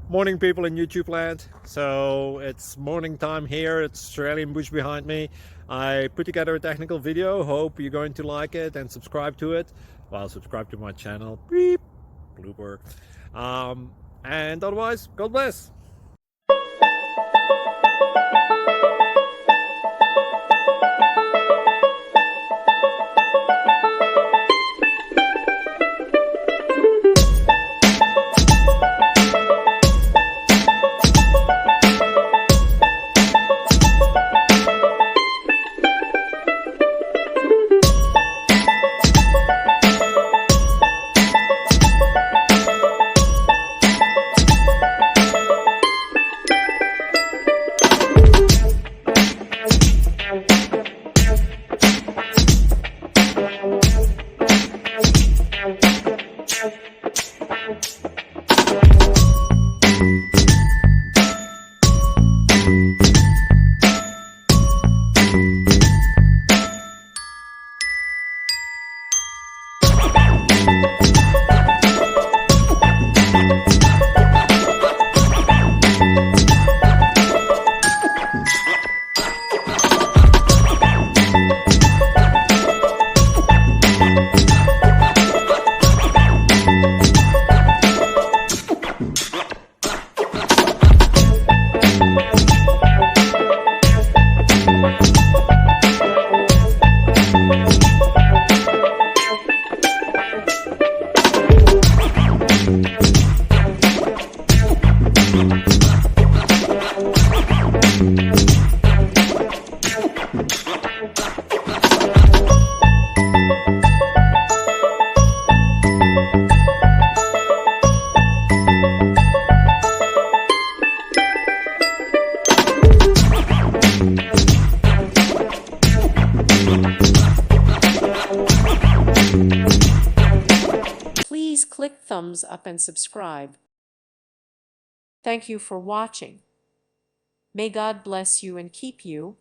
Morning, people in YouTube land. So it's morning time here. It's Australian bush behind me. I put together a technical video. Hope you're going to like it and subscribe to it. Well, subscribe to my channel. Beep, blooper. And otherwise, God bless. Please click thumbs up and subscribe. Thank you for watching. May God bless you and keep you.